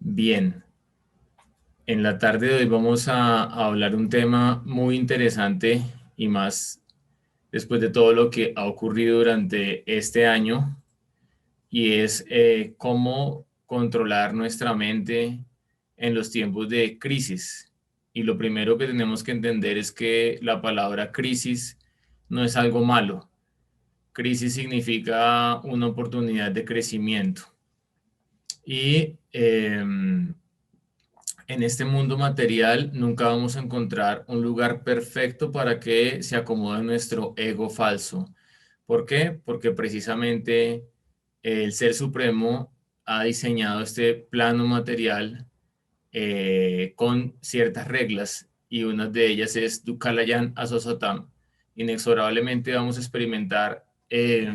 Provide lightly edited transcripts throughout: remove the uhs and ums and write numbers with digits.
Bien, en la tarde de hoy vamos a hablar un tema muy interesante y más después de todo lo que ha ocurrido durante este año y es cómo controlar nuestra mente en los tiempos de crisis. Y lo primero que tenemos que entender es que la palabra crisis no es algo malo. Crisis significa una oportunidad de crecimiento. Y en este mundo material nunca vamos a encontrar un lugar perfecto para que se acomode nuestro ego falso. ¿Por qué? Porque precisamente el Ser Supremo ha diseñado este plano material con ciertas reglas y una de ellas es Dukalayan Asosatam. Inexorablemente vamos a experimentar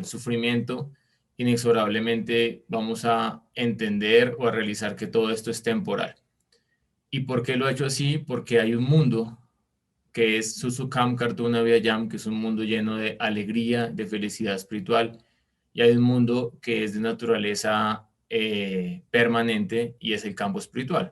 sufrimiento, inexorablemente vamos a entender o a realizar que todo esto es temporal. ¿Y por qué lo ha hecho así? Porque hay un mundo que es Susukam Kartuna Vyayam, que es un mundo lleno de alegría, de felicidad espiritual, y hay un mundo que es de naturaleza permanente y es el campo espiritual.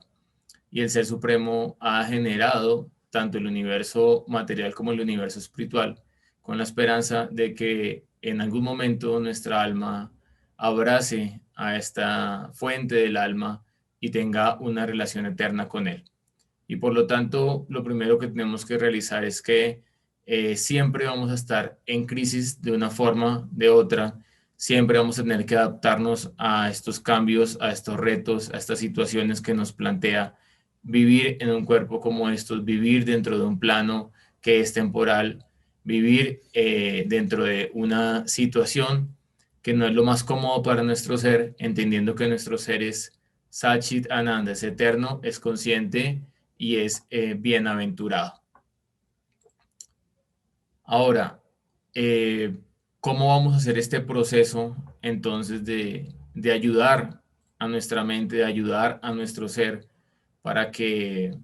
Y el Ser Supremo ha generado tanto el universo material como el universo espiritual, con la esperanza de que en algún momento nuestra alma abrace a esta fuente del alma y tenga una relación eterna con él. Y por lo tanto, lo primero que tenemos que realizar es que siempre vamos a estar en crisis de una forma, de otra. Siempre vamos a tener que adaptarnos a estos cambios, a estos retos, a estas situaciones que nos plantea vivir en un cuerpo como estos, vivir dentro de un plano que es temporal, vivir dentro de una situación que no es lo más cómodo para nuestro ser, entendiendo que nuestro ser es Sachit Ananda, es eterno, es consciente y es bienaventurado. Ahora, eh, ¿cómo vamos a hacer este proceso entonces de ayudar a nuestra mente, de ayudar a nuestro ser para que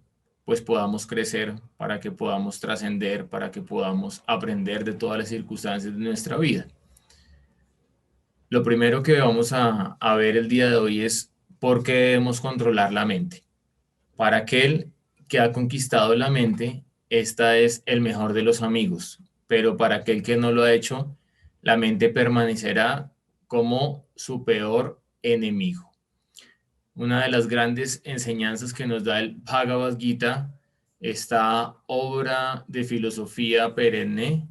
pues podamos crecer, para que podamos trascender, para que podamos aprender de todas las circunstancias de nuestra vida? Lo primero que vamos a ver el día de hoy es por qué debemos controlar la mente. Para aquel que ha conquistado la mente, esta es el mejor de los amigos, pero para aquel que no lo ha hecho, la mente permanecerá como su peor enemigo. Una de las grandes enseñanzas que nos da el Bhagavad Gita, esta obra de filosofía perenne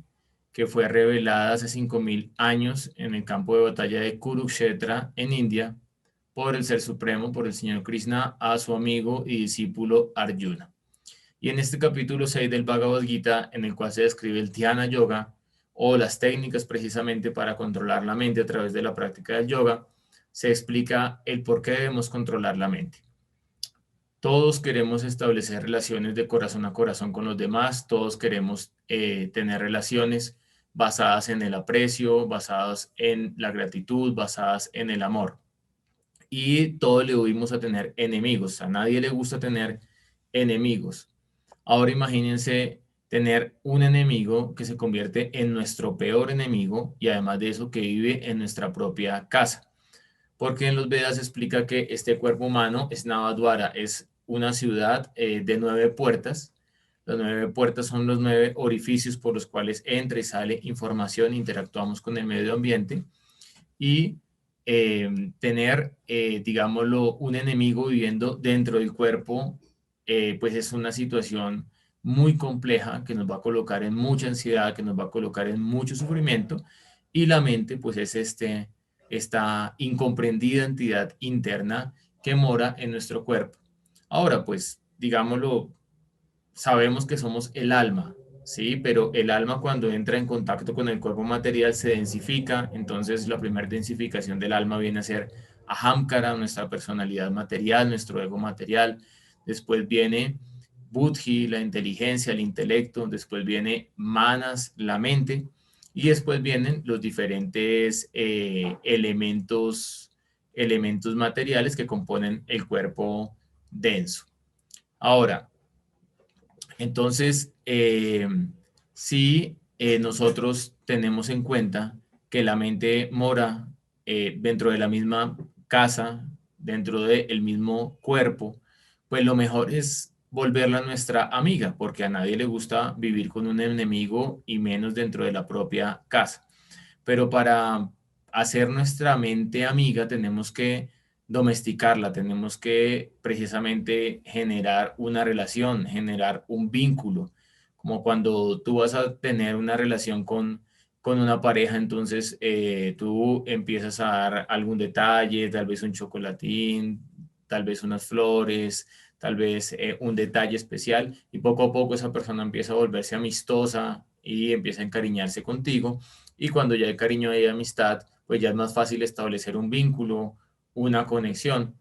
que fue revelada hace 5000 años en el campo de batalla de Kurukshetra en India por el Ser Supremo, por el Señor Krishna, a su amigo y discípulo Arjuna. Y en este capítulo 6 del Bhagavad Gita, en el cual se describe el Dhyana Yoga o las técnicas precisamente para controlar la mente a través de la práctica del yoga, se explica el por qué debemos controlar la mente. Todos queremos establecer relaciones de corazón a corazón con los demás, todos queremos tener relaciones basadas en el aprecio, basadas en la gratitud, basadas en el amor. Y todos le huimos a tener enemigos, a nadie le gusta tener enemigos. Ahora imagínense tener un enemigo que se convierte en nuestro peor enemigo y además de eso que vive en nuestra propia casa. Porque en los Vedas se explica que este cuerpo humano es Navadvara, es una ciudad de 9 puertas. Las 9 puertas son los 9 orificios por los cuales entra y sale información, interactuamos con el medio ambiente y tener, digámoslo, un enemigo viviendo dentro del cuerpo, pues es una situación muy compleja que nos va a colocar en mucha ansiedad, que nos va a colocar en mucho sufrimiento y la mente pues es esta incomprendida entidad interna que mora en nuestro cuerpo. Ahora pues, digámoslo, sabemos que somos el alma, ¿sí? Pero el alma cuando entra en contacto con el cuerpo material se densifica, entonces la primera densificación del alma viene a ser Ahamkara, nuestra personalidad material, nuestro ego material, después viene Buddhi, la inteligencia, el intelecto, después viene Manas, la mente, y después vienen los diferentes elementos materiales que componen el cuerpo denso. Ahora, entonces, si nosotros tenemos en cuenta que la mente mora dentro de la misma casa, dentro del mismo cuerpo, pues lo mejor es volverla nuestra amiga, porque a nadie le gusta vivir con un enemigo y menos dentro de la propia casa. Pero para hacer nuestra mente amiga tenemos que domesticarla, tenemos que precisamente generar una relación, generar un vínculo, como cuando tú vas a tener una relación con una pareja, entonces tú empiezas a dar algún detalle, tal vez un chocolatín, tal vez unas flores, tal vez un detalle especial, y poco a poco esa persona empieza a volverse amistosa y empieza a encariñarse contigo, y cuando ya hay cariño y amistad, pues ya es más fácil establecer un vínculo, una conexión.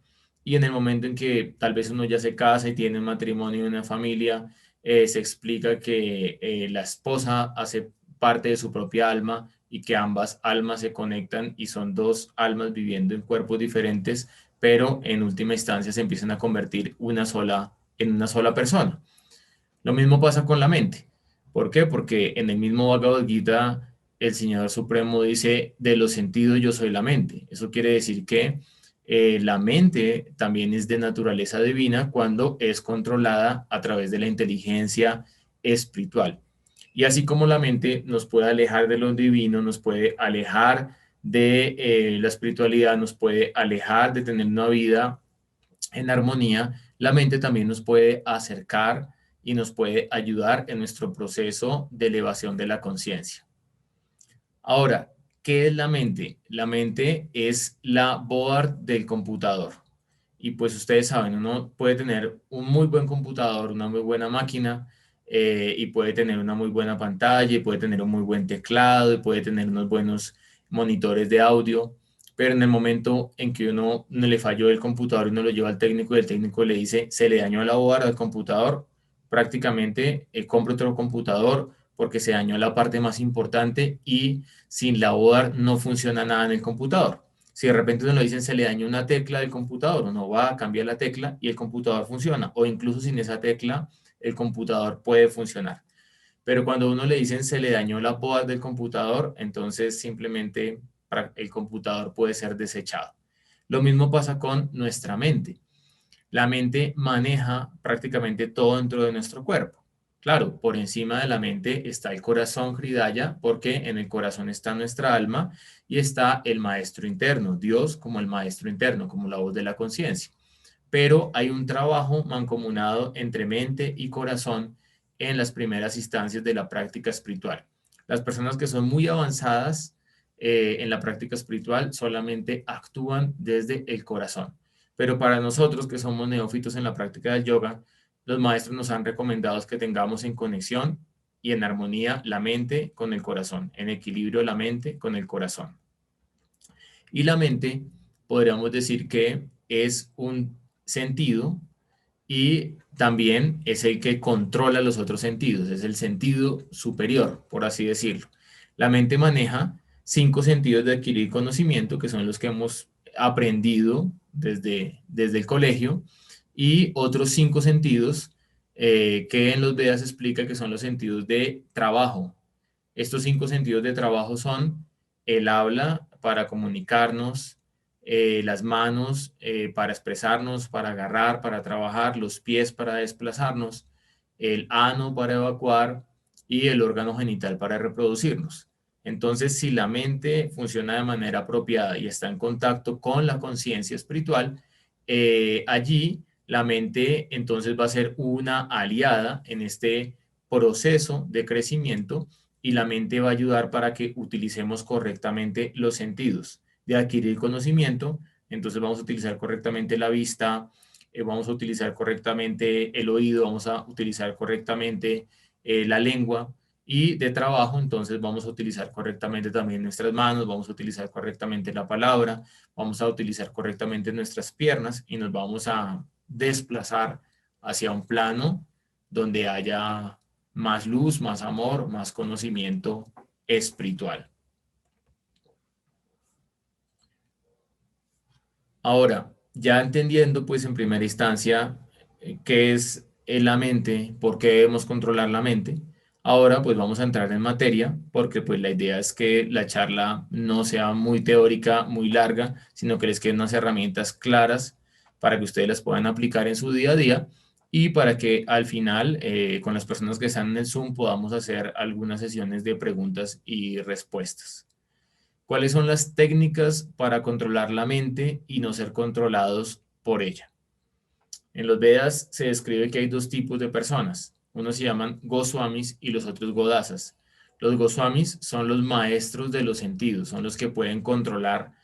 Y en el momento en que tal vez uno ya se casa y tiene un matrimonio y una familia, se explica que la esposa hace parte de su propia alma y que ambas almas se conectan y son dos almas viviendo en cuerpos diferentes, pero en última instancia se empiezan a convertir en una sola persona. Lo mismo pasa con la mente. ¿Por qué? Porque en el mismo Bhagavad Gita el Señor Supremo dice, de los sentidos yo soy la mente. Eso quiere decir que la mente también es de naturaleza divina cuando es controlada a través de la inteligencia espiritual. Y así como la mente nos puede alejar de lo divino, nos puede alejar de la espiritualidad, nos puede alejar de tener una vida en armonía, la mente también nos puede acercar y nos puede ayudar en nuestro proceso de elevación de la conciencia. Ahora, ¿qué es la mente? La mente es la board del computador. Y pues ustedes saben, uno puede tener un muy buen computador, una muy buena máquina, y puede tener una muy buena pantalla, y puede tener un muy buen teclado, y puede tener unos buenos monitores de audio, pero en el momento en que uno no le falló el computador y uno lo lleva al técnico y el técnico le dice, se le dañó la board al computador, prácticamente compra otro computador porque se dañó la parte más importante y sin la board no funciona nada en el computador. Si de repente uno le dicen se le dañó una tecla del computador, uno va a cambiar la tecla y el computador funciona. O incluso sin esa tecla, el computador puede funcionar. Pero cuando uno le dicen se le dañó la board del computador, entonces simplemente el computador puede ser desechado. Lo mismo pasa con nuestra mente. La mente maneja prácticamente todo dentro de nuestro cuerpo. Claro, por encima de la mente está el corazón Hridaya, porque en el corazón está nuestra alma y está el maestro interno, Dios como el maestro interno, como la voz de la conciencia. Pero hay un trabajo mancomunado entre mente y corazón en las primeras instancias de la práctica espiritual. Las personas que son muy avanzadas en la práctica espiritual solamente actúan desde el corazón. Pero para nosotros que somos neófitos en la práctica del yoga, los maestros nos han recomendado que tengamos en conexión y en armonía la mente con el corazón, en equilibrio la mente con el corazón. Y la mente, podríamos decir que es un sentido y también es el que controla los otros sentidos, es el sentido superior, por así decirlo. La mente maneja 5 sentidos de adquirir conocimiento, que son los que hemos aprendido desde el colegio, y otros 5 sentidos que en los Vedas se explica que son los sentidos de trabajo. Estos 5 sentidos de trabajo son el habla para comunicarnos, las manos para expresarnos, para agarrar, para trabajar, los pies para desplazarnos, el ano para evacuar y el órgano genital para reproducirnos. Entonces, si la mente funciona de manera apropiada y está en contacto con la conciencia espiritual, allí la mente entonces va a ser una aliada en este proceso de crecimiento y la mente va a ayudar para que utilicemos correctamente los sentidos de adquirir conocimiento. Entonces vamos a utilizar correctamente la vista, vamos a utilizar correctamente el oído, vamos a utilizar correctamente la lengua y de trabajo, entonces vamos a utilizar correctamente también nuestras manos, vamos a utilizar correctamente la palabra, vamos a utilizar correctamente nuestras piernas y nos vamos a desplazar hacia un plano donde haya más luz, más amor, más conocimiento espiritual. Ahora, ya entendiendo pues en primera instancia qué es la mente, por qué debemos controlar la mente, ahora pues vamos a entrar en materia porque pues la idea es que la charla no sea muy teórica, muy larga, sino que les queden unas herramientas claras para que ustedes las puedan aplicar en su día a día y para que al final, con las personas que están en el Zoom, podamos hacer algunas sesiones de preguntas y respuestas. ¿Cuáles son las técnicas para controlar la mente y no ser controlados por ella? En los Vedas se describe que hay dos tipos de personas. Unos se llaman Goswamis y los otros Godasas. Los Goswamis son los maestros de los sentidos, son los que pueden controlar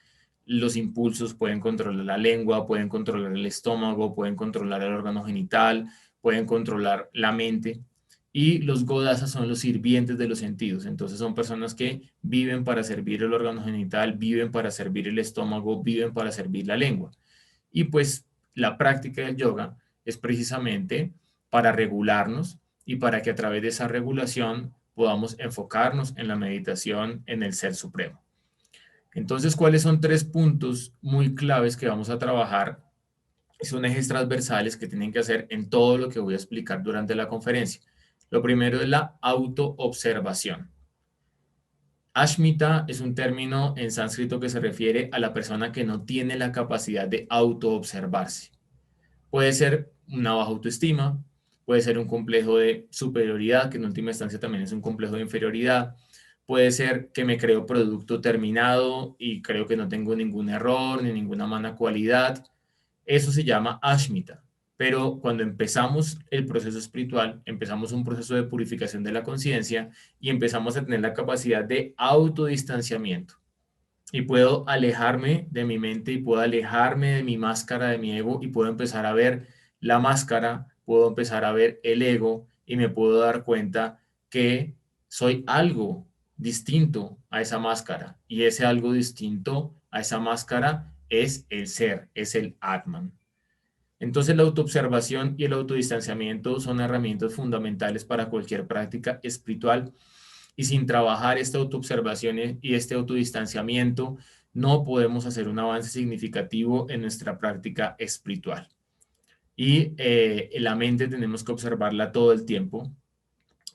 los impulsos, pueden controlar la lengua, pueden controlar el estómago, pueden controlar el órgano genital, pueden controlar la mente. Y los Godasas son los sirvientes de los sentidos. Entonces son personas que viven para servir el órgano genital, viven para servir el estómago, viven para servir la lengua. Y pues la práctica del yoga es precisamente para regularnos y para que a través de esa regulación podamos enfocarnos en la meditación en el Ser Supremo. Entonces, ¿cuáles son tres puntos muy claves que vamos a trabajar? Son ejes transversales que tienen que hacer en todo lo que voy a explicar durante la conferencia. Lo primero es la autoobservación. Ashmita es un término en sánscrito que se refiere a la persona que no tiene la capacidad de autoobservarse. Puede ser una baja autoestima, puede ser un complejo de superioridad, que en última instancia también es un complejo de inferioridad. Puede ser que me creo producto terminado y creo que no tengo ningún error ni ninguna mala cualidad. Eso se llama Ashmita. Pero cuando empezamos el proceso espiritual, empezamos un proceso de purificación de la conciencia y empezamos a tener la capacidad de autodistanciamiento. Y puedo alejarme de mi mente y puedo alejarme de mi máscara, de mi ego, y puedo empezar a ver la máscara, puedo empezar a ver el ego y me puedo dar cuenta que soy algo distinto a esa máscara. Y ese algo distinto a esa máscara es el ser, es el Atman. Entonces la autoobservación y el autodistanciamiento son herramientas fundamentales para cualquier práctica espiritual y sin trabajar esta autoobservación y este autodistanciamiento no podemos hacer un avance significativo en nuestra práctica espiritual. Y la mente tenemos que observarla todo el tiempo,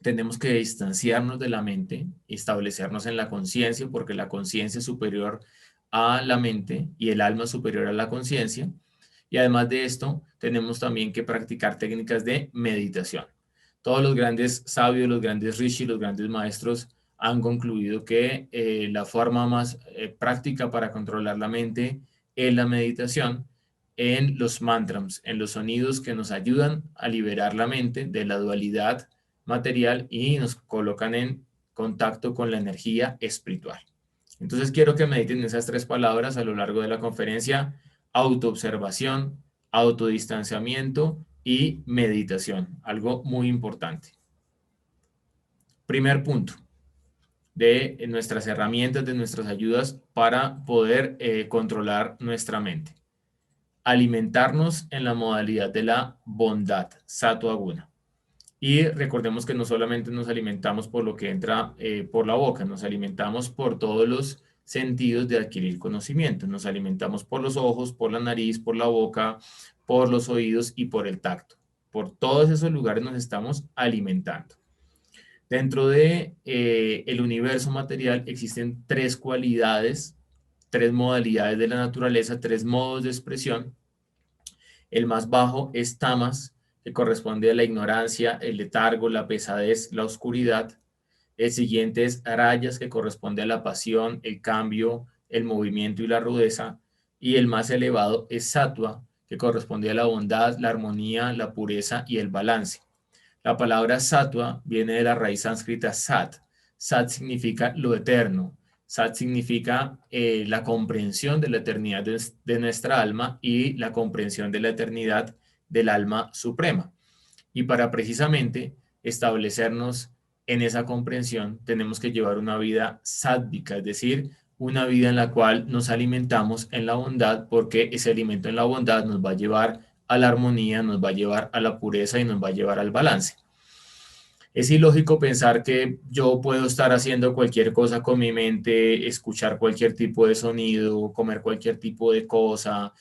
tenemos que distanciarnos de la mente, establecernos en la conciencia, porque la conciencia es superior a la mente y el alma es superior a la conciencia. Y además de esto, tenemos también que practicar técnicas de meditación. Todos los grandes sabios, los grandes rishis, los grandes maestros han concluido que la forma más práctica para controlar la mente es la meditación en los mantras, en los sonidos que nos ayudan a liberar la mente de la dualidad material y nos colocan en contacto con la energía espiritual. Entonces quiero que mediten esas tres palabras a lo largo de la conferencia: autoobservación, autodistanciamiento y meditación, algo muy importante. Primer punto de nuestras herramientas, de nuestras ayudas para poder controlar nuestra mente. Alimentarnos en la modalidad de la bondad, sattva guna. Y recordemos que no solamente nos alimentamos por lo que entra por la boca, nos alimentamos por todos los sentidos de adquirir conocimiento. Nos alimentamos por los ojos, por la nariz, por la boca, por los oídos y por el tacto. Por todos esos lugares nos estamos alimentando. Dentro de el universo material existen tres cualidades, tres modalidades de la naturaleza, tres modos de expresión. El más bajo es tamas, que corresponde a la ignorancia, el letargo, la pesadez, la oscuridad. El siguiente es rayas, que corresponde a la pasión, el cambio, el movimiento y la rudeza. Y el más elevado es sattva, que corresponde a la bondad, la armonía, la pureza y el balance. La palabra sattva viene de la raíz sánscrita sat. Sat significa lo eterno. Sat significa la comprensión de la eternidad de nuestra alma y la comprensión de la eternidad del alma suprema. Y para precisamente establecernos en esa comprensión, tenemos que llevar una vida sádvica, es decir, una vida en la cual nos alimentamos en la bondad, porque ese alimento en la bondad nos va a llevar a la armonía, nos va a llevar a la pureza y nos va a llevar al balance. Es ilógico pensar que yo puedo estar haciendo cualquier cosa con mi mente, escuchar cualquier tipo de sonido, comer cualquier tipo de cosa,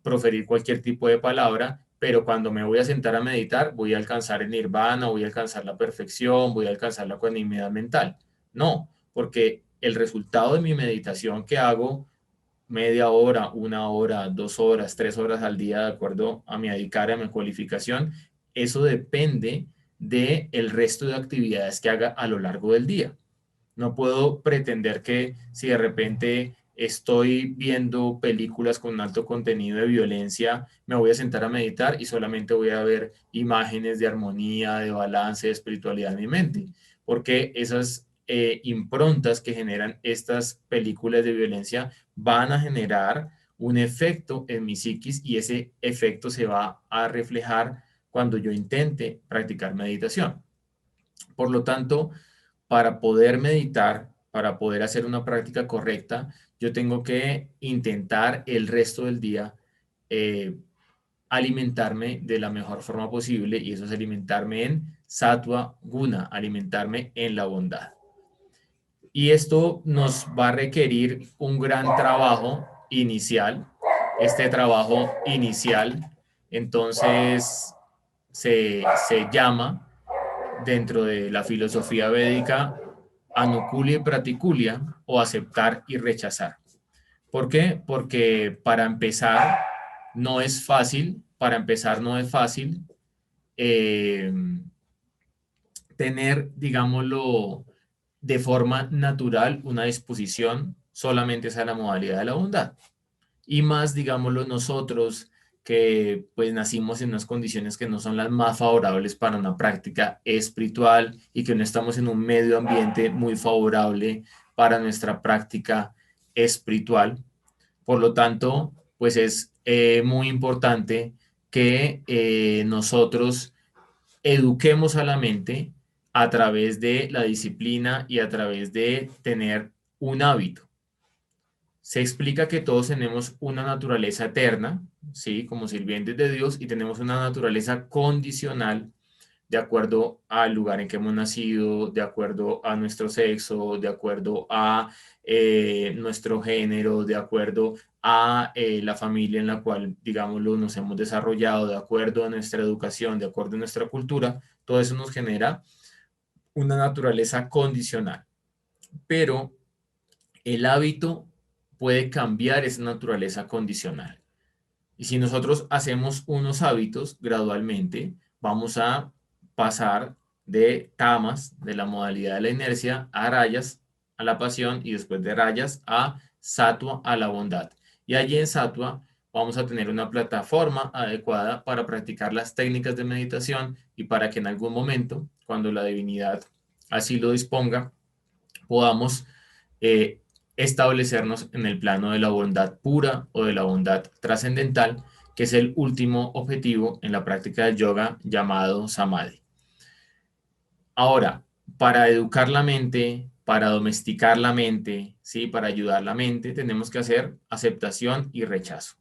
proferir cualquier tipo de palabra, pero cuando me voy a sentar a meditar, voy a alcanzar el nirvana, voy a alcanzar la perfección, voy a alcanzar la ecuanimidad mental. No, porque el resultado de mi meditación que hago media hora, 1 hora, 2 horas, 3 horas al día, de acuerdo a mi dedicar a mi cualificación. Eso depende del resto de actividades que haga a lo largo del día. No puedo pretender que si de repente estoy viendo películas con alto contenido de violencia, me voy a sentar a meditar y solamente voy a ver imágenes de armonía, de balance, de espiritualidad en mi mente, porque esas improntas que generan estas películas de violencia van a generar un efecto en mi psiquis y ese efecto se va a reflejar cuando yo intente practicar meditación. Por lo tanto, para poder meditar, para poder hacer una práctica correcta, yo tengo que intentar el resto del día eh, alimentarme de la mejor forma posible y eso es alimentarme en sattva guna, alimentarme en la bondad. Y esto nos va a requerir un gran trabajo inicial. Este trabajo inicial, entonces, se llama dentro de la filosofía védica anukulia y pratikulia o aceptar y rechazar. ¿Por qué? Porque para empezar no es fácil, eh, tener, digámoslo, de forma natural una disposición solamente a la modalidad de la bondad. Y más, digámoslo, nosotros que pues nacimos en unas condiciones que no son las más favorables para una práctica espiritual y que no estamos en un medio ambiente muy favorable para nuestra práctica espiritual. Por lo tanto, pues es muy importante que nosotros eduquemos a la mente a través de la disciplina y a través de tener un hábito. Se explica que todos tenemos una naturaleza eterna, ¿sí? Como sirvientes de Dios, y tenemos una naturaleza condicional de acuerdo al lugar en que hemos nacido, de acuerdo a nuestro sexo, de acuerdo a nuestro género, de acuerdo a la familia en la cual, digámoslo, nos hemos desarrollado, de acuerdo a nuestra educación, de acuerdo a nuestra cultura. Todo eso nos genera una naturaleza condicional. Pero el hábito puede cambiar esa naturaleza condicional. Y si nosotros hacemos unos hábitos gradualmente, vamos a pasar de tamas, de la modalidad de la inercia, a rayas, a la pasión, y después de rayas a sattva, a la bondad. Y allí en sattva vamos a tener una plataforma adecuada para practicar las técnicas de meditación y para que en algún momento, cuando la divinidad así lo disponga, podamos eh, establecernos en el plano de la bondad pura o de la bondad trascendental, que es el último objetivo en la práctica del yoga llamado samadhi. Ahora, para educar la mente, para domesticar la mente, ¿sí? Para ayudar la mente, tenemos que hacer aceptación y rechazo.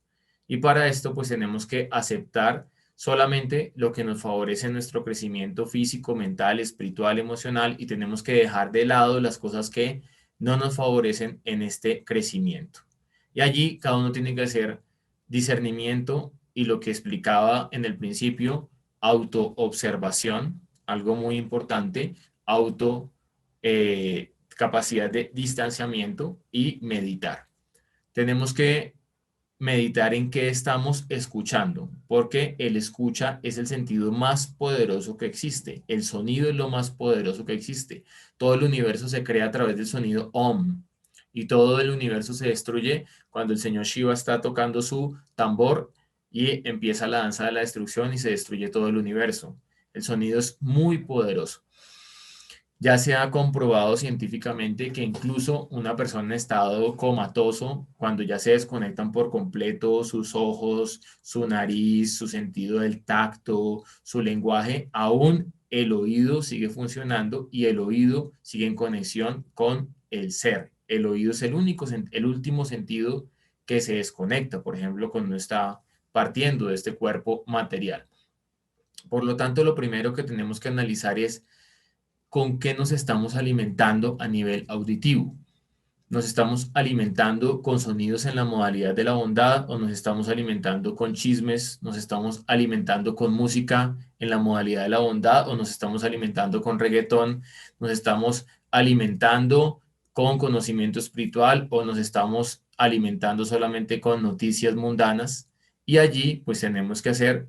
Y para esto, pues tenemos que aceptar solamente lo que nos favorece en nuestro crecimiento físico, mental, espiritual, emocional, y tenemos que dejar de lado las cosas que no nos favorecen en este crecimiento. Y allí cada uno tiene que hacer discernimiento y lo que explicaba en el principio, autoobservación, algo muy importante, capacidad de distanciamiento y meditar. Tenemos que meditar en qué estamos escuchando, porque el escucha es el sentido más poderoso que existe. El sonido es lo más poderoso que existe. Todo el universo se crea a través del sonido Om y todo el universo se destruye cuando el señor Shiva está tocando su tambor y empieza la danza de la destrucción y se destruye todo el universo. El sonido es muy poderoso. Ya se ha comprobado científicamente que incluso una persona en estado comatoso, cuando ya se desconectan por completo sus ojos, su nariz, su sentido del tacto, su lenguaje, aún el oído sigue funcionando y el oído sigue en conexión con el ser. El oído es el último sentido que se desconecta, por ejemplo, cuando está partiendo de este cuerpo material. Por lo tanto, lo primero que tenemos que analizar es con qué nos estamos alimentando a nivel auditivo. ¿Nos estamos alimentando con sonidos en la modalidad de la bondad o nos estamos alimentando con chismes? ¿Nos estamos alimentando con música en la modalidad de la bondad o nos estamos alimentando con reggaetón? ¿Nos estamos alimentando con conocimiento espiritual o nos estamos alimentando solamente con noticias mundanas, y allí pues tenemos que hacer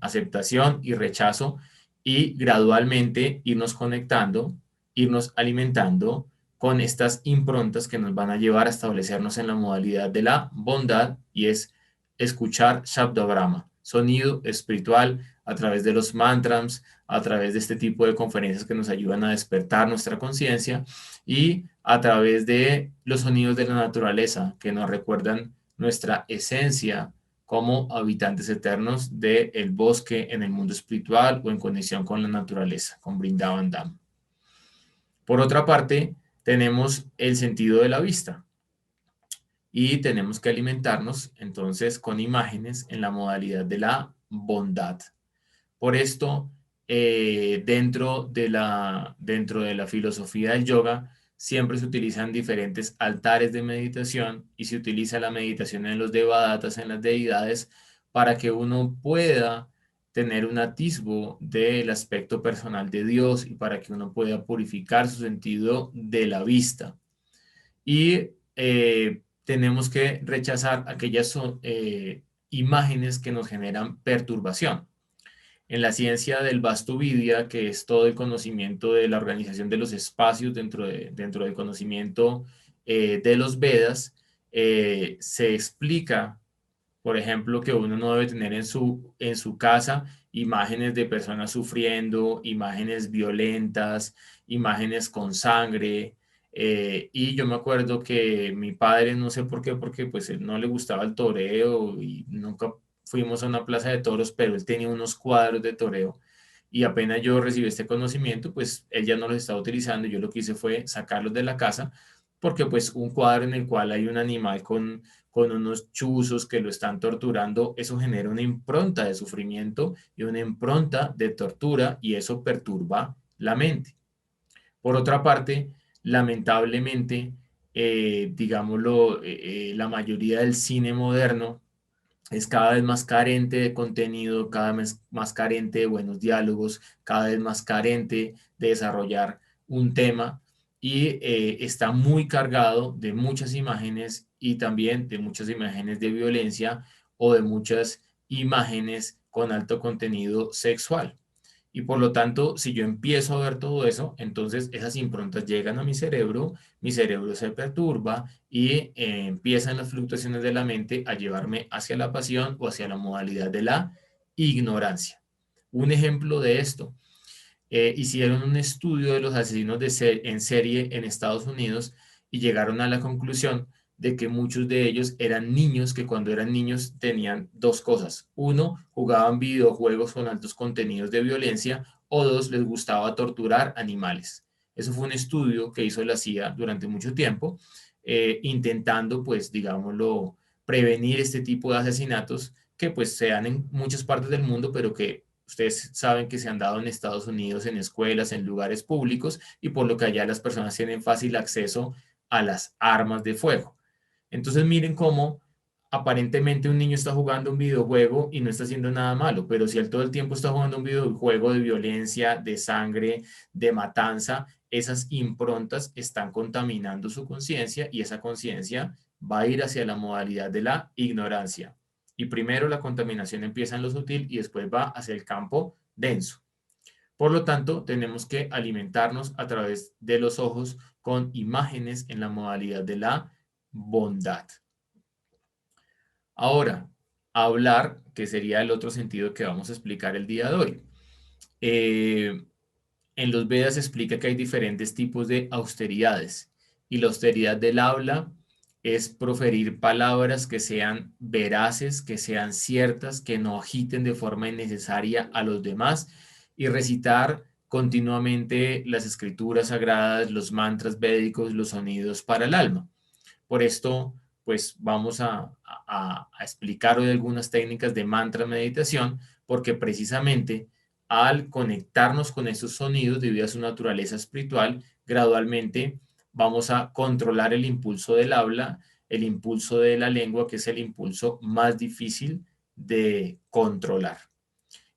aceptación y rechazo y gradualmente irnos conectando, irnos alimentando con estas improntas que nos van a llevar a establecernos en la modalidad de la bondad, y es escuchar Shabdabrahma, sonido espiritual a través de los mantras, a través de este tipo de conferencias que nos ayudan a despertar nuestra conciencia, y a través de los sonidos de la naturaleza que nos recuerdan nuestra esencia como habitantes eternos del bosque en el mundo espiritual o en conexión con la naturaleza, con Vrindavan Dham. Por otra parte, tenemos el sentido de la vista y tenemos que alimentarnos entonces con imágenes en la modalidad de la bondad. Por esto, dentro de la filosofía del yoga, siempre se utilizan diferentes altares de meditación y se utiliza la meditación en los devadatas, en las deidades, para que uno pueda tener un atisbo del aspecto personal de Dios y para que uno pueda purificar su sentido de la vista. Y tenemos que rechazar aquellas imágenes que nos generan perturbación. En la ciencia del Vastuvidya, que es todo el conocimiento de la organización de los espacios dentro del conocimiento de los Vedas, se explica, por ejemplo, que uno no debe tener en su casa imágenes de personas sufriendo, imágenes violentas, imágenes con sangre. Y yo me acuerdo que mi padre, no sé por qué, porque pues él no le gustaba el toreo y nunca fuimos a una plaza de toros, pero él tenía unos cuadros de toreo. Y apenas yo recibí este conocimiento, pues él ya no los estaba utilizando. Yo lo que hice fue sacarlos de la casa, porque pues un cuadro en el cual hay un animal con unos chuzos que lo están torturando, eso genera una impronta de sufrimiento y una impronta de tortura, y eso perturba la mente. Por otra parte, lamentablemente, digámoslo, la mayoría del cine moderno es cada vez más carente de contenido, cada vez más carente de buenos diálogos, cada vez más carente de desarrollar un tema, y está muy cargado de muchas imágenes y también de muchas imágenes de violencia o de muchas imágenes con alto contenido sexual. Y por lo tanto, si yo empiezo a ver todo eso, entonces esas improntas llegan a mi cerebro se perturba y empiezan las fluctuaciones de la mente a llevarme hacia la pasión o hacia la modalidad de la ignorancia. Un ejemplo de esto, hicieron un estudio de los asesinos en serie en Estados Unidos y llegaron a la conclusión de que muchos de ellos eran niños que cuando eran niños tenían dos cosas. Uno, jugaban videojuegos con altos contenidos de violencia, o dos, les gustaba torturar animales. Eso fue un estudio que hizo la CIA durante mucho tiempo, intentando, pues, digámoslo, prevenir este tipo de asesinatos que pues se dan en muchas partes del mundo, pero que ustedes saben que se han dado en Estados Unidos, en escuelas, en lugares públicos, y por lo que allá las personas tienen fácil acceso a las armas de fuego. Entonces miren cómo aparentemente un niño está jugando un videojuego y no está haciendo nada malo, pero si él todo el tiempo está jugando un videojuego de violencia, de sangre, de matanza, esas improntas están contaminando su conciencia, y esa conciencia va a ir hacia la modalidad de la ignorancia. Y primero la contaminación empieza en lo sutil y después va hacia el campo denso. Por lo tanto, tenemos que alimentarnos a través de los ojos con imágenes en la modalidad de la bondad. Ahora, hablar, que sería el otro sentido que vamos a explicar el día de hoy. En los Vedas se explica que hay diferentes tipos de austeridades, y la austeridad del habla es proferir palabras que sean veraces, que sean ciertas, que no agiten de forma innecesaria a los demás, y recitar continuamente las escrituras sagradas, los mantras védicos, los sonidos para el alma. Por esto, pues vamos a explicar hoy algunas técnicas de mantra meditación, porque precisamente al conectarnos con esos sonidos debido a su naturaleza espiritual, gradualmente vamos a controlar el impulso del habla, el impulso de la lengua, que es el impulso más difícil de controlar.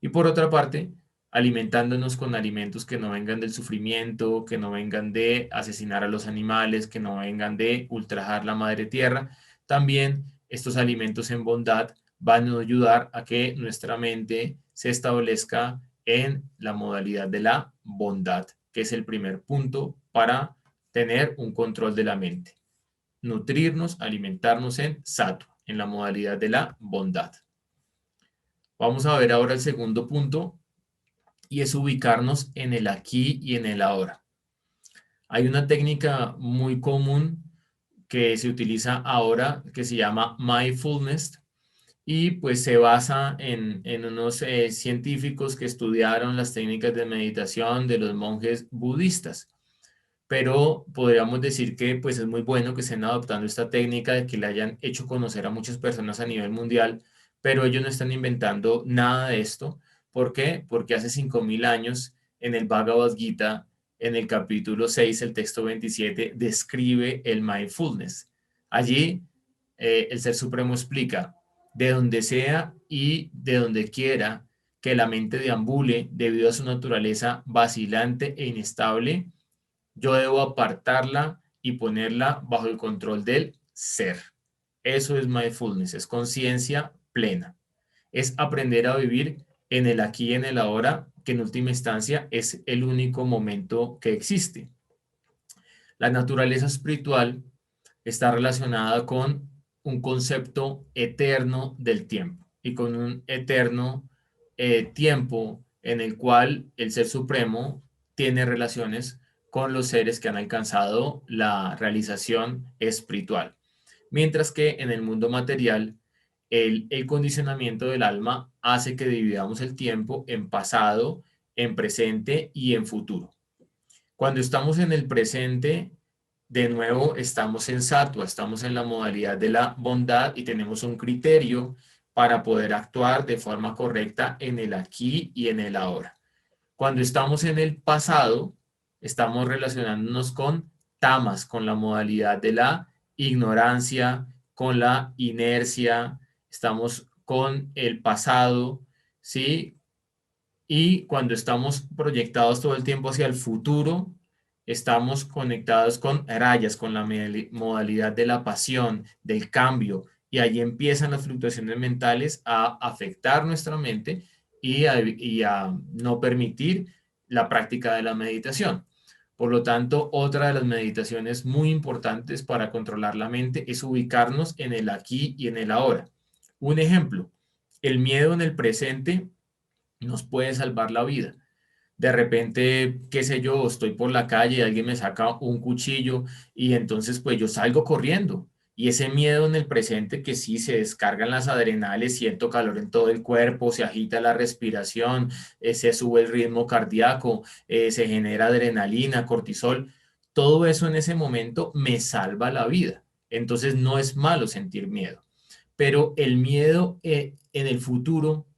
Y por otra parte, alimentándonos con alimentos que no vengan del sufrimiento, que no vengan de asesinar a los animales, que no vengan de ultrajar la madre tierra, también estos alimentos en bondad van a ayudar a que nuestra mente se establezca en la modalidad de la bondad, que es el primer punto para tener un control de la mente. Nutrirnos, alimentarnos en sattva, en la modalidad de la bondad. Vamos a ver ahora el segundo punto, y es ubicarnos en el aquí y en el ahora. Hay una técnica muy común que se utiliza ahora que se llama mindfulness, y pues se basa en unos científicos que estudiaron las técnicas de meditación de los monjes budistas. Pero podríamos decir que pues es muy bueno que estén adoptando esta técnica, de que le hayan hecho conocer a muchas personas a nivel mundial, pero ellos no están inventando nada de esto. ¿Por qué? Porque hace 5000 años en el Bhagavad Gita, en el capítulo 6, el texto 27, describe el mindfulness. Allí el Ser Supremo explica: de donde sea y de donde quiera que la mente deambule debido a su naturaleza vacilante e inestable, yo debo apartarla y ponerla bajo el control del ser. Eso es mindfulness, es conciencia plena. Es aprender a vivir en el aquí y en el ahora, que en última instancia es el único momento que existe. La naturaleza espiritual está relacionada con un concepto eterno del tiempo y con un eterno tiempo en el cual el Ser Supremo tiene relaciones con los seres que han alcanzado la realización espiritual. Mientras que en el mundo material, el condicionamiento del alma hace que dividamos el tiempo en pasado, en presente y en futuro. Cuando estamos en el presente, de nuevo estamos en sattva, estamos en la modalidad de la bondad y tenemos un criterio para poder actuar de forma correcta en el aquí y en el ahora. Cuando estamos en el pasado, estamos relacionándonos con tamas, con la modalidad de la ignorancia, con la inercia, estamos con el pasado, ¿sí? Y cuando estamos proyectados todo el tiempo hacia el futuro, estamos conectados con rayas, con la modalidad de la pasión, del cambio, y allí empiezan las fluctuaciones mentales a afectar nuestra mente y a no permitir la práctica de la meditación. Por lo tanto, otra de las meditaciones muy importantes para controlar la mente es ubicarnos en el aquí y en el ahora. Un ejemplo: el miedo en el presente nos puede salvar la vida. De repente, qué sé yo, estoy por la calle y alguien me saca un cuchillo y entonces pues yo salgo corriendo. Y ese miedo en el presente, que sí, se descargan las adrenales, siento calor en todo el cuerpo, se agita la respiración, se sube el ritmo cardíaco, se genera adrenalina, cortisol, todo eso en ese momento me salva la vida. Entonces no es malo sentir miedo, pero el miedo en el futuro: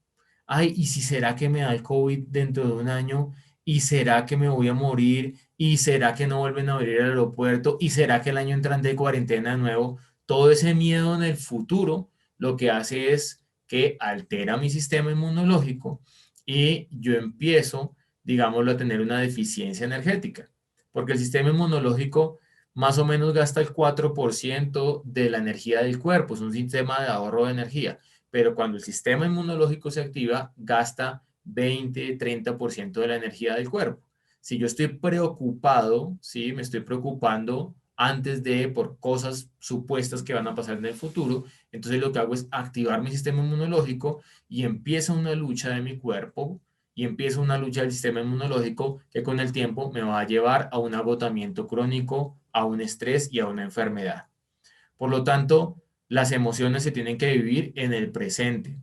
ay, ¿y si será que me da el COVID dentro de un año? ¿Y será que me voy a morir? ¿Y será que no vuelven a abrir el aeropuerto? ¿Y será que el año entrante de cuarentena de nuevo? Todo ese miedo en el futuro lo que hace es que altera mi sistema inmunológico y yo empiezo, digámoslo, a tener una deficiencia energética, porque el sistema inmunológico más o menos gasta el 4% de la energía del cuerpo, es un sistema de ahorro de energía, pero cuando el sistema inmunológico se activa, gasta 20-30% de la energía del cuerpo. Si yo estoy preocupado, ¿sí? Me estoy preocupando antes de por cosas supuestas que van a pasar en el futuro, entonces lo que hago es activar mi sistema inmunológico y empieza una lucha de mi cuerpo y empieza una lucha del sistema inmunológico que con el tiempo me va a llevar a un agotamiento crónico, a un estrés y a una enfermedad. Por lo tanto, las emociones se tienen que vivir en el presente.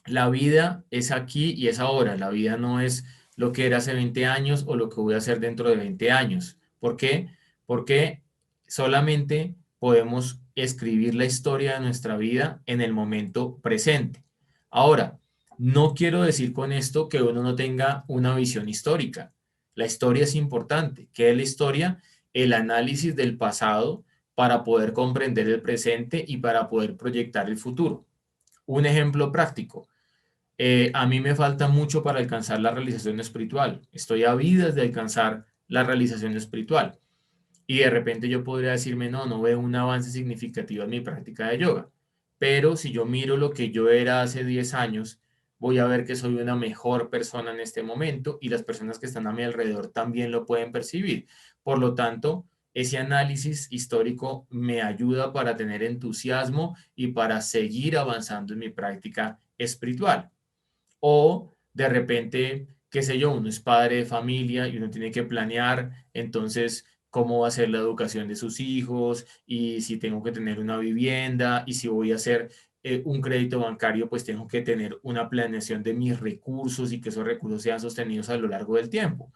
La vida es aquí y es ahora. La vida no es lo que era hace 20 años o lo que voy a hacer dentro de 20 años. ¿Por qué? Porque solamente podemos escribir la historia de nuestra vida en el momento presente. Ahora, no quiero decir con esto que uno no tenga una visión histórica. La historia es importante. ¿Qué es la historia? El análisis del pasado para poder comprender el presente y para poder proyectar el futuro. Un ejemplo práctico: a mí me falta mucho para alcanzar la realización espiritual. Estoy a vidas de alcanzar la realización espiritual. Y de repente yo podría decirme, no, no veo un avance significativo en mi práctica de yoga. Pero si yo miro lo que yo era hace 10 años, voy a ver que soy una mejor persona en este momento y las personas que están a mi alrededor también lo pueden percibir. Por lo tanto, ese análisis histórico me ayuda para tener entusiasmo y para seguir avanzando en mi práctica espiritual. O de repente, qué sé yo, uno es padre de familia y uno tiene que planear, entonces, cómo va a ser la educación de sus hijos y si tengo que tener una vivienda y si voy a hacer un crédito bancario, pues tengo que tener una planeación de mis recursos y que esos recursos sean sostenidos a lo largo del tiempo.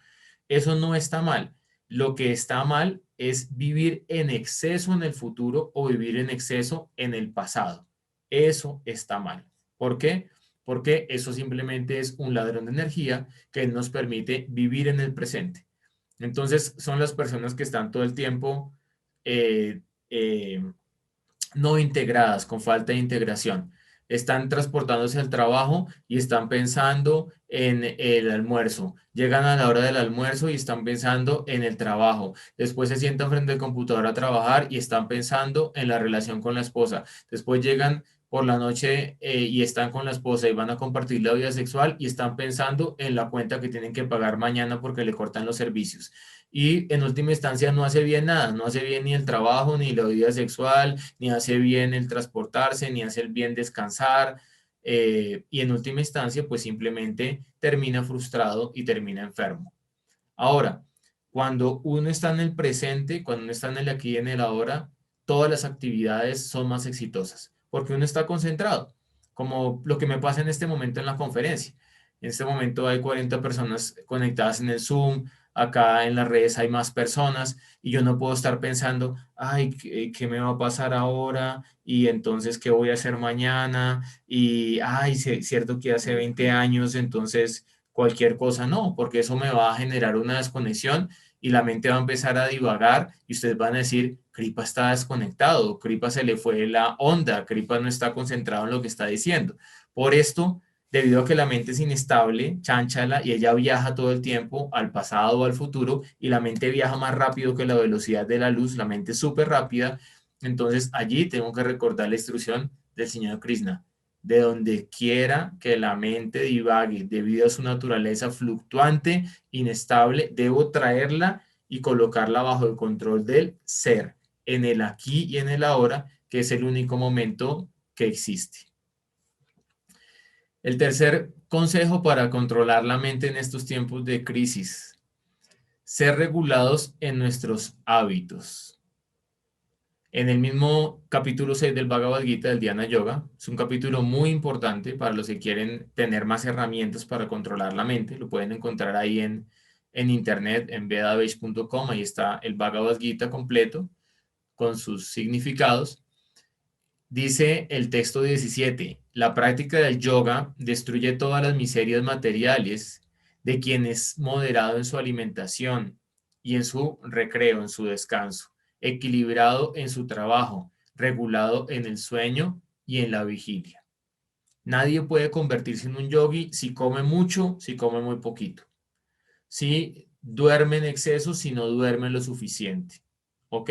Eso no está mal. Lo que está mal es vivir en exceso en el futuro o vivir en exceso en el pasado. Eso está mal. ¿Por qué? Porque eso simplemente es un ladrón de energía que nos permite vivir en el presente. Entonces, son las personas que están todo el tiempo eh, eh, no integradas, con falta de integración. Están transportándose al trabajo y están pensando en el almuerzo. Llegan a la hora del almuerzo y están pensando en el trabajo. Después se sientan frente al computador a trabajar y están pensando en la relación con la esposa. Después llegan por la noche y están con la esposa y van a compartir la vida sexual y están pensando en la cuenta que tienen que pagar mañana porque le cortan los servicios. Y en última instancia no hace bien nada, no hace bien ni el trabajo, ni la vida sexual, ni hace bien el transportarse, ni hace el bien descansar. Y en última instancia, pues simplemente termina frustrado y termina enfermo. Ahora, cuando uno está en el presente, cuando uno está en el aquí y en el ahora, todas las actividades son más exitosas, porque uno está concentrado, como lo que me pasa en este momento en la conferencia. En este momento hay 40 personas conectadas en el Zoom, acá en las redes hay más personas y yo no puedo estar pensando, ay, ¿qué me va a pasar ahora? Y entonces, ¿qué voy a hacer mañana? Y, ay, cierto que hace 20 años, entonces cualquier cosa, no, porque eso me va a generar una desconexión y la mente va a empezar a divagar y ustedes van a decir, Cripa está desconectado, Cripa se le fue la onda, Cripa no está concentrado en lo que está diciendo. Por esto, debido a que la mente es inestable, chánchala y ella viaja todo el tiempo al pasado o al futuro y la mente viaja más rápido que la velocidad de la luz, la mente es súper rápida, entonces allí tengo que recordar la instrucción del señor Krishna de donde quiera que la mente divague debido a su naturaleza fluctuante, inestable, debo traerla y colocarla bajo el control del ser, en el aquí y en el ahora, que es el único momento que existe. El tercer consejo para controlar la mente en estos tiempos de crisis, ser regulados en nuestros hábitos. En el mismo capítulo 6 del Bhagavad Gita del Dhyana Yoga, es un capítulo muy importante para los que quieren tener más herramientas para controlar la mente. Lo pueden encontrar ahí en internet, en vedabase.com. Ahí está el Bhagavad Gita completo con sus significados. Dice el texto 17, la práctica del yoga destruye todas las miserias materiales de quien es moderado en su alimentación y en su recreo, en su descanso, equilibrado en su trabajo, regulado en el sueño y en la vigilia. Nadie puede convertirse en un yogi si come mucho, si come muy poquito, si duerme en exceso, si no duerme lo suficiente. ¿Ok?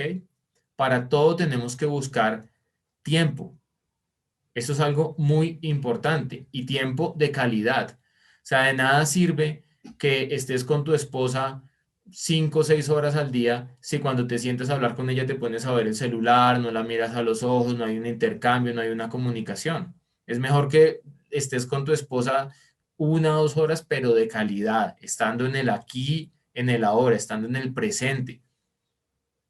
Para todo tenemos que buscar tiempo. Eso es algo muy importante y tiempo de calidad. O sea, de nada sirve que estés con tu esposa 5 o 6 horas al día si cuando te sientes a hablar con ella te pones a ver el celular, no la miras a los ojos, no hay un intercambio, no hay una comunicación. Es mejor que estés con tu esposa 1 o 2 horas, pero de calidad, estando en el aquí, en el ahora, estando en el presente.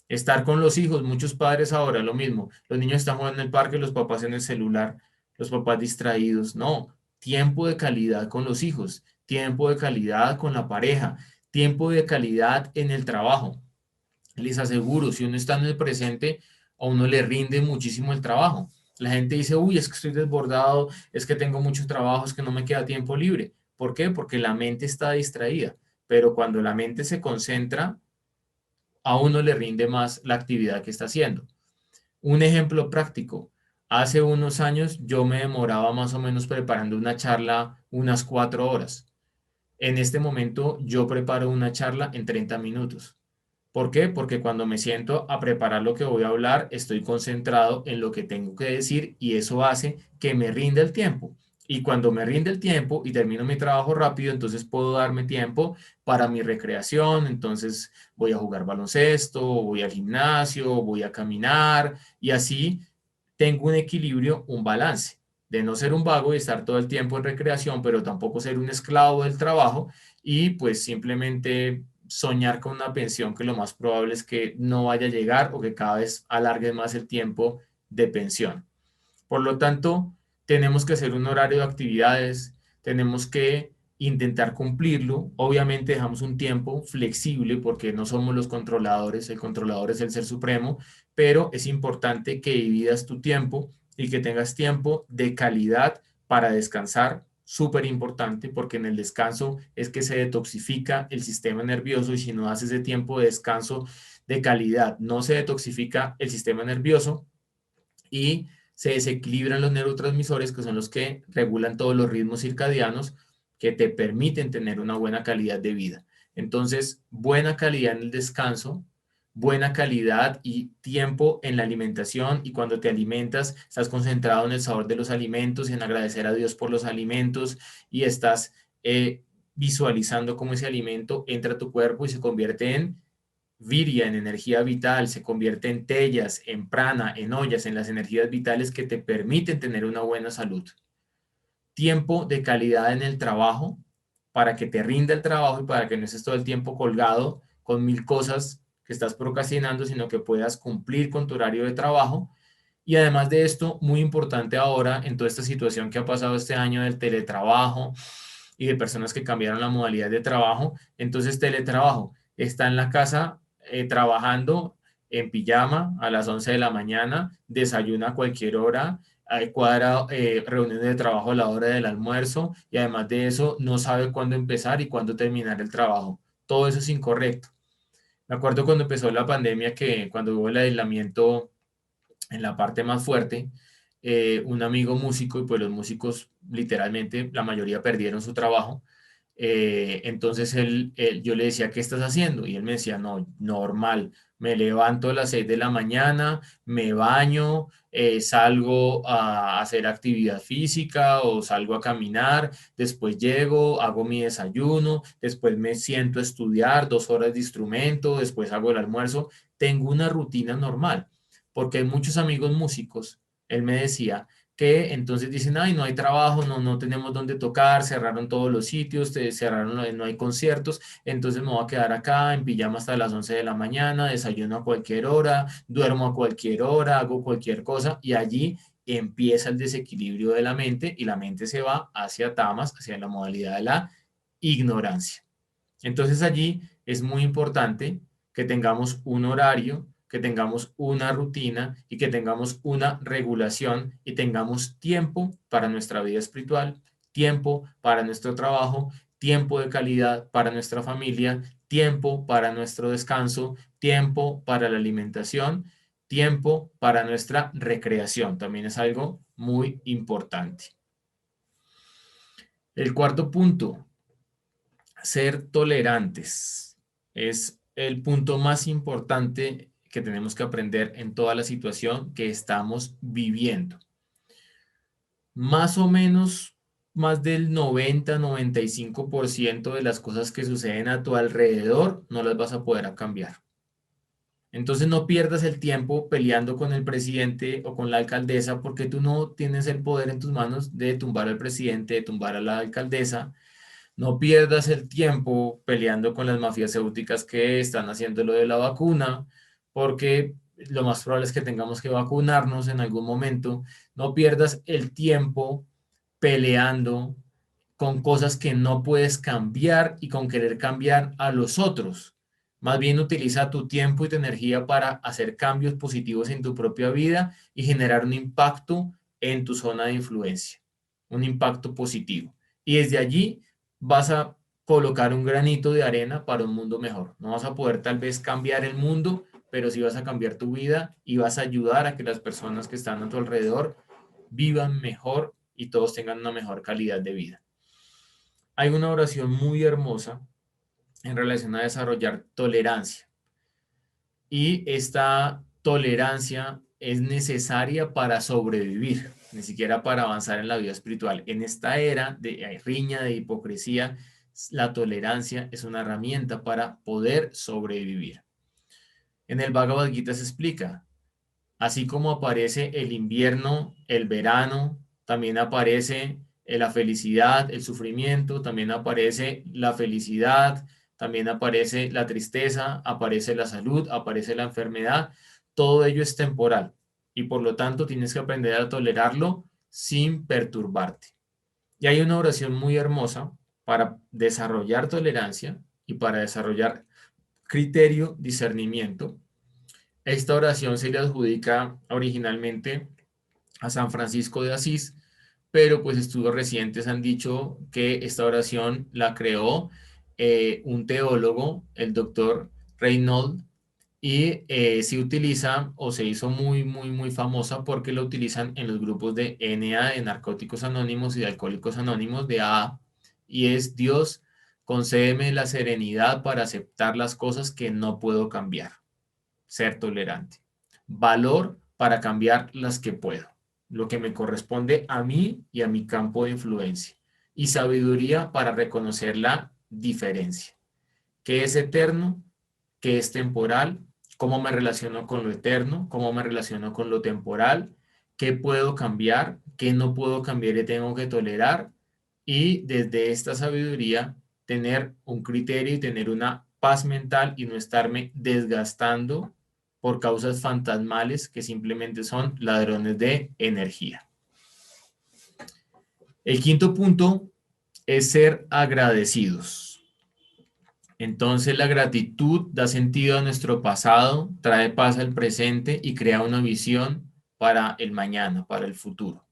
Estar con los hijos, muchos padres ahora lo mismo. Los niños están jugando en el parque, los papás en el celular, los papás distraídos. No, tiempo de calidad con los hijos, tiempo de calidad con la pareja, tiempo de calidad en el trabajo. Les aseguro, si uno está en el presente, a uno le rinde muchísimo el trabajo. La gente dice, uy, es que estoy desbordado, es que tengo mucho trabajo, es que no me queda tiempo libre. ¿Por qué? Porque la mente está distraída. Pero cuando la mente se concentra, a uno le rinde más la actividad que está haciendo. Un ejemplo práctico. Hace unos años yo me demoraba más o menos preparando una charla unas 4 horas. En este momento yo preparo una charla en 30 minutos, ¿Por qué? Porque cuando me siento a preparar lo que voy a hablar, estoy concentrado en lo que tengo que decir y eso hace que me rinda el tiempo. Y cuando me rinde el tiempo y termino mi trabajo rápido, entonces puedo darme tiempo para mi recreación. Entonces voy a jugar baloncesto, voy al gimnasio, voy a caminar y así tengo un equilibrio, un balance de no ser un vago y estar todo el tiempo en recreación, pero tampoco ser un esclavo del trabajo y pues simplemente soñar con una pensión que lo más probable es que no vaya a llegar o que cada vez alargue más el tiempo de pensión. Por lo tanto, tenemos que hacer un horario de actividades, tenemos que intentar cumplirlo. Obviamente dejamos un tiempo flexible porque no somos los controladores, el controlador es el ser supremo, pero es importante que dividas tu tiempo y que tengas tiempo de calidad para descansar. Súper importante porque en el descanso es que se detoxifica el sistema nervioso y si no haces ese tiempo de descanso de calidad, no se detoxifica el sistema nervioso y se desequilibran los neurotransmisores que son los que regulan todos los ritmos circadianos que te permiten tener una buena calidad de vida. Entonces, buena calidad en el descanso, buena calidad y tiempo en la alimentación y cuando te alimentas estás concentrado en el sabor de los alimentos, en agradecer a Dios por los alimentos y estás visualizando cómo ese alimento entra a tu cuerpo y se convierte en Viria en energía vital, se convierte en tellas, en prana, en ollas, en las energías vitales que te permiten tener una buena salud. Tiempo de calidad en el trabajo para que te rinda el trabajo y para que no estés todo el tiempo colgado con mil cosas que estás procrastinando, sino que puedas cumplir con tu horario de trabajo. Y además de esto, muy importante ahora en toda esta situación que ha pasado este año del teletrabajo y de personas que cambiaron la modalidad de trabajo, entonces teletrabajo está en la casa trabajando en pijama a las 11 de la mañana, desayuna a cualquier hora, cuadra reuniones de trabajo a la hora del almuerzo y además de eso no sabe cuándo empezar y cuándo terminar el trabajo. Todo eso es incorrecto. Me acuerdo cuando empezó la pandemia que cuando hubo el aislamiento en la parte más fuerte, un amigo músico, y pues los músicos literalmente, la mayoría perdieron su trabajo. Entonces yo le decía, ¿qué estás haciendo? Y él me decía, no, normal, me levanto a las 6 de la mañana, me baño, salgo a hacer actividad física o salgo a caminar, después llego, hago mi desayuno, después me siento a estudiar 2 horas de instrumento, después hago el almuerzo, tengo una rutina normal porque hay muchos amigos músicos, él me decía, que entonces dicen, ay, no hay trabajo, no tenemos dónde tocar, cerraron todos los sitios, cerraron, no hay conciertos, entonces me voy a quedar acá en pijama hasta las 11 de la mañana, desayuno a cualquier hora, duermo a cualquier hora, hago cualquier cosa y allí empieza el desequilibrio de la mente y la mente se va hacia tamas, hacia la modalidad de la ignorancia. Entonces allí es muy importante que tengamos un horario, que tengamos una rutina y que tengamos una regulación y tengamos tiempo para nuestra vida espiritual, tiempo para nuestro trabajo, tiempo de calidad para nuestra familia, tiempo para nuestro descanso, tiempo para la alimentación, tiempo para nuestra recreación. También es algo muy importante. El cuarto punto, ser tolerantes es el punto más importante que tenemos que aprender en toda la situación que estamos viviendo. Más o menos, más del 90-95% de las cosas que suceden a tu alrededor no las vas a poder cambiar. Entonces no pierdas el tiempo peleando con el presidente o con la alcaldesa porque tú no tienes el poder en tus manos de tumbar al presidente, de tumbar a la alcaldesa. No pierdas el tiempo peleando con las mafiacéuticas que están haciendo lo de la vacuna, porque lo más probable es que tengamos que vacunarnos en algún momento. No pierdas el tiempo peleando con cosas que no puedes cambiar y con querer cambiar a los otros. Más bien utiliza tu tiempo y tu energía para hacer cambios positivos en tu propia vida y generar un impacto en tu zona de influencia, un impacto positivo. Y desde allí vas a colocar un granito de arena para un mundo mejor. No vas a poder tal vez cambiar el mundo, pero sí vas a cambiar tu vida y vas a ayudar a que las personas que están a tu alrededor vivan mejor y todos tengan una mejor calidad de vida. Hay una oración muy hermosa en relación a desarrollar tolerancia. y esta tolerancia es necesaria para sobrevivir, ni siquiera para avanzar en la vida espiritual. En esta era de riña, de hipocresía, la tolerancia es una herramienta para poder sobrevivir. En el Bhagavad Gita se explica, así como aparece el invierno, el verano, también aparece la felicidad, el sufrimiento, también aparece la felicidad, también aparece la tristeza, aparece la salud, aparece la enfermedad. Todo ello es temporal y por lo tanto tienes que aprender a tolerarlo sin perturbarte. Y hay una oración muy hermosa para desarrollar tolerancia y para desarrollar criterio, discernimiento. Esta oración se le adjudica originalmente a San Francisco de Asís, pero pues estudios recientes han dicho que esta oración la creó un teólogo, el doctor Reynolds, y se utiliza o se hizo muy famosa porque lo utilizan en los grupos de NA, de Narcóticos Anónimos y de Alcohólicos Anónimos, de AA, y es Dios, concédeme la serenidad para aceptar las cosas que no puedo cambiar, ser tolerante, valor para cambiar las que puedo, lo que me corresponde a mí y a mi campo de influencia, y sabiduría para reconocer la diferencia, qué es eterno, qué es temporal, cómo me relaciono con lo eterno, cómo me relaciono con lo temporal, qué puedo cambiar, qué no puedo cambiar y tengo que tolerar, y desde esta sabiduría tener un criterio y tener una paz mental y no estarme desgastando por causas fantasmales que simplemente son ladrones de energía. El quinto punto es ser agradecidos. Entonces la gratitud da sentido a nuestro pasado, trae paz al presente y crea una visión para el mañana, para el futuro.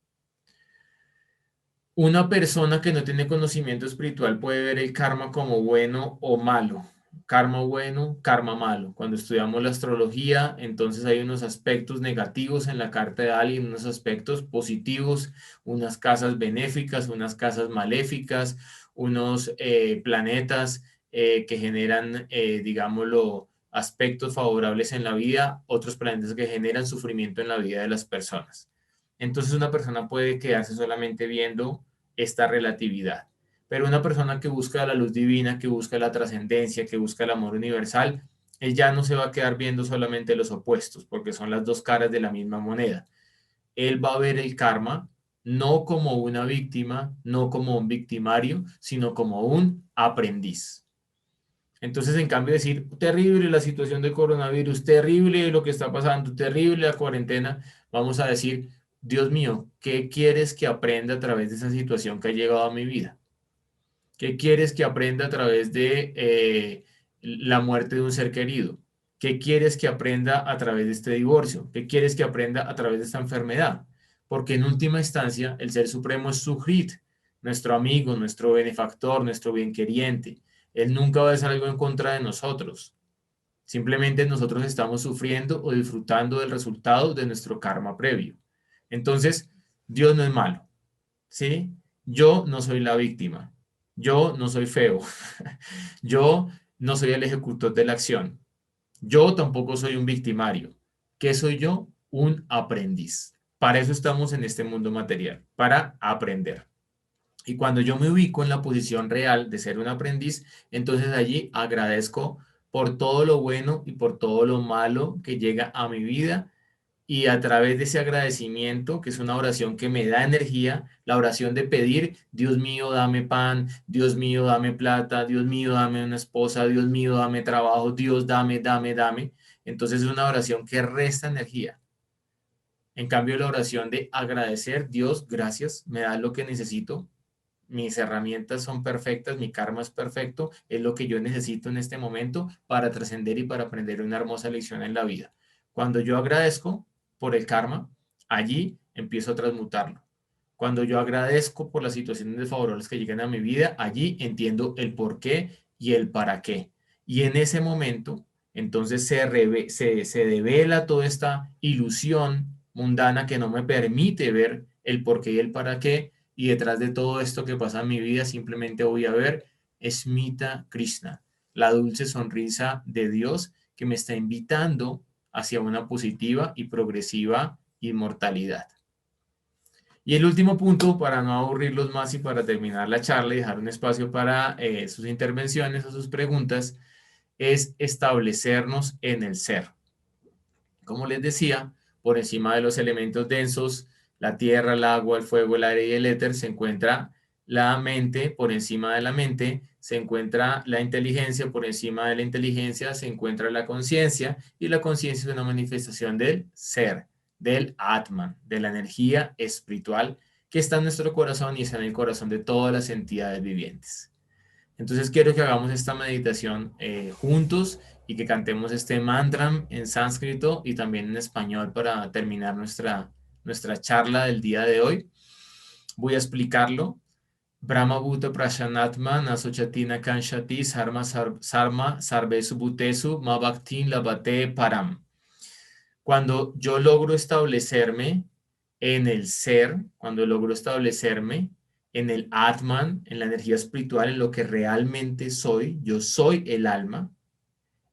Una persona que no tiene conocimiento espiritual puede ver el karma como bueno o malo. Karma bueno, karma malo. Cuando estudiamos la astrología, entonces hay unos aspectos negativos en la carta de alguien, unos aspectos positivos, unas casas benéficas, unas casas maléficas, unos planetas que generan, digámoslo, aspectos favorables en la vida, otros planetas que generan sufrimiento en la vida de las personas. Entonces una persona puede quedarse solamente viendo esta relatividad. Pero una persona que busca la luz divina, que busca la trascendencia, que busca el amor universal, él ya no se va a quedar viendo solamente los opuestos, porque son las dos caras de la misma moneda. Él va a ver el karma no como una víctima, no como un victimario, sino como un aprendiz. Entonces, en cambio de decir, terrible la situación del coronavirus, terrible lo que está pasando, terrible la cuarentena, vamos a decir, Dios mío, ¿qué quieres que aprenda a través de esa situación que ha llegado a mi vida? ¿Qué quieres que aprenda a través de la muerte de un ser querido? ¿Qué quieres que aprenda a través de este divorcio? ¿Qué quieres que aprenda a través de esta enfermedad? Porque en última instancia, el Ser Supremo es Suhrit, nuestro amigo, nuestro benefactor, nuestro bienqueriente. Él nunca va a hacer algo en contra de nosotros. Simplemente nosotros estamos sufriendo o disfrutando del resultado de nuestro karma previo. Entonces, Dios no es malo, ¿sí? Yo no soy la víctima. Yo no soy feo. Yo no soy el ejecutor de la acción. Yo tampoco soy un victimario. ¿Qué soy yo? Un aprendiz. Para eso estamos en este mundo material, para aprender. Y cuando yo me ubico en la posición real de ser un aprendiz, entonces allí agradezco por todo lo bueno y por todo lo malo que llega a mi vida, y a través de ese agradecimiento, que es una oración que me da energía, la oración de pedir, Dios mío, dame pan, Dios mío, dame plata, Dios mío, dame una esposa, Dios mío, dame trabajo, Dios, dame. Entonces es una oración que resta energía. En cambio, la oración de agradecer, Dios, gracias, me da lo que necesito, mis herramientas son perfectas, mi karma es perfecto, es lo que yo necesito en este momento para trascender y para aprender una hermosa lección en la vida. Cuando yo agradezco por el karma, allí empiezo a transmutarlo. Cuando yo agradezco por las situaciones desfavorables que llegan a mi vida, allí entiendo el por qué y el para qué. Y en ese momento, entonces se devela toda esta ilusión mundana que no me permite ver el por qué y el para qué, y detrás de todo esto que pasa en mi vida simplemente voy a ver Smita Krishna, la dulce sonrisa de Dios que me está invitando hacia una positiva y progresiva inmortalidad. Y el último punto, para no aburrirlos más y para terminar la charla y dejar un espacio para sus intervenciones o sus preguntas, es establecernos en el ser. Como les decía, por encima de los elementos densos, la tierra, el agua, el fuego, el aire y el éter, se encuentra la mente. Por encima de la mente se encuentra la inteligencia, por encima de la inteligencia se encuentra la conciencia, y la conciencia es una manifestación del ser, del Atman, de la energía espiritual que está en nuestro corazón y está en el corazón de todas las entidades vivientes. Entonces quiero que hagamos esta meditación juntos y que cantemos este mantra en sánscrito y también en español para terminar nuestra charla del día de hoy. Voy a explicarlo. Brahma Bhuta Prashanatma Nasochatina Kanshati Sarma Sarvesu Bhutesu Mabhaktin Labate Param. Cuando yo logro establecerme en el ser, cuando logro establecerme en el Atman, en la energía espiritual, en lo que realmente soy, yo soy el alma.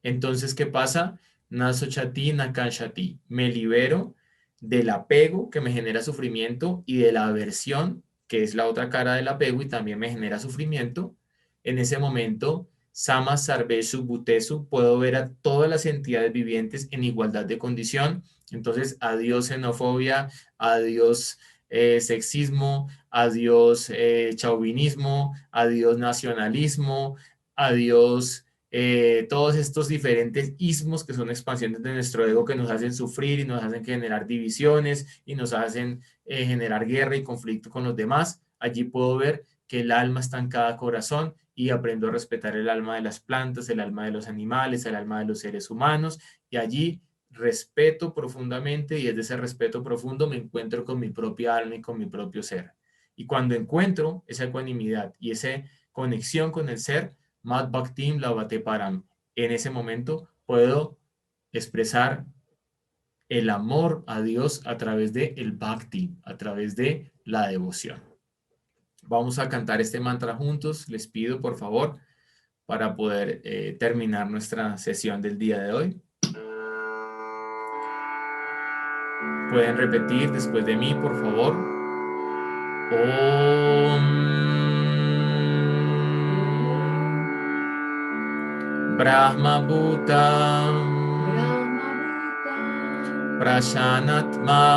Entonces, ¿qué pasa? Nasochati Nakanshati. Me libero del apego que me genera sufrimiento y de la aversión, que es la otra cara del apego y también me genera sufrimiento. En ese momento, Sama Sarvesu Bhutesu, puedo ver a todas las entidades vivientes en igualdad de condición. Entonces, adiós xenofobia, adiós sexismo, adiós chauvinismo, adiós nacionalismo, adiós todos estos diferentes ismos que son expansiones de nuestro ego que nos hacen sufrir y nos hacen generar divisiones y nos hacen generar guerra y conflicto con los demás. Allí puedo ver que el alma está en cada corazón y aprendo a respetar el alma de las plantas, el alma de los animales, el alma de los seres humanos, y allí respeto profundamente, y desde ese respeto profundo me encuentro con mi propia alma y con mi propio ser. Y cuando encuentro esa ecuanimidad y esa conexión con el ser, Mad Bhaktim Labate Param, en ese momento puedo expresar el amor a Dios a través de el Bhakti, a través de la devoción. Vamos a cantar este mantra juntos. Les pido, por favor, para poder terminar nuestra sesión del día de hoy. Pueden repetir después de mí, por favor. Om Brahma Bhuta Prashanatma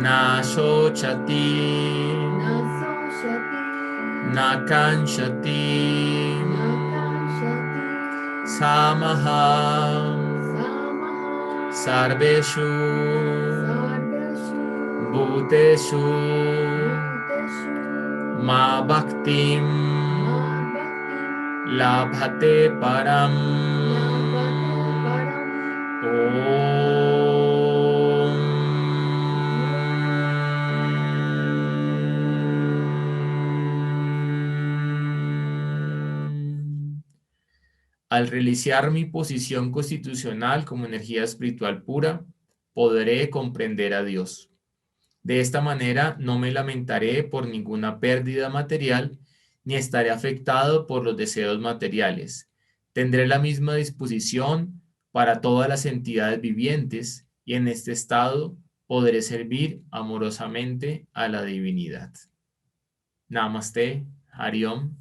Nashochati Nakanshati Samaha Sarveshu Bhuteshu Ma Bhaktim Labhate Param. Al realizar mi posición constitucional como energía espiritual pura, podré comprender a Dios. De esta manera no me lamentaré por ninguna pérdida material, ni estaré afectado por los deseos materiales. Tendré la misma disposición para todas las entidades vivientes y en este estado podré servir amorosamente a la divinidad. Namaste, Hari Om.